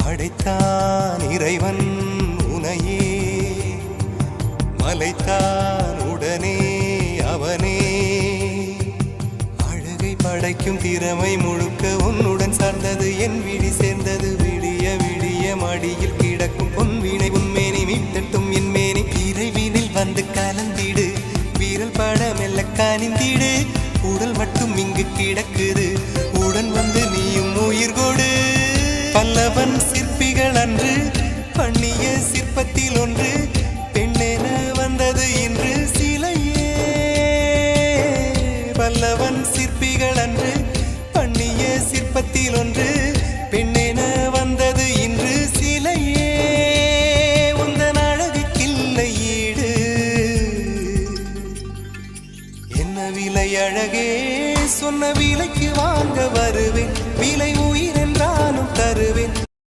படைத்தான் இறைவன் உனையே, மலைத்தான் உடனே அவனே. அழகை படைக்கும் திறமை முழுக்க உன்னுடன் சார்ந்தது, என் விழி சேர்ந்தது. விடிய விடிய மடியில் கிடக்கும் பொன்வினை உன்மேனி மீட்டட்டும் என் மேனி. இறைவினில் வந்து கலந்திடு, வீரல் பட மெல்ல காணிந்திடு. உடல் மட்டும் இங்கு கிடக்குது, உடன் வந்து நீயும் உயிர் கொடு. பல்லவன் சிற்பிகள் அன்று பண்ணிய சிற்பத்தில் ஒன்று, பெண்ணென வந்தது இன்று சிலையே. பல்லவன் சிற்பிகள் அன்று பண்ணிய சிற்பத்தில் ஒன்று, பெண்ணென வந்தது இன்று சிலையே. உந்தன் அழகுக்கில்லை ஈடு, என்ன விலை அழகே, சொன்ன விலைக்கு வாங்க வருவேன்.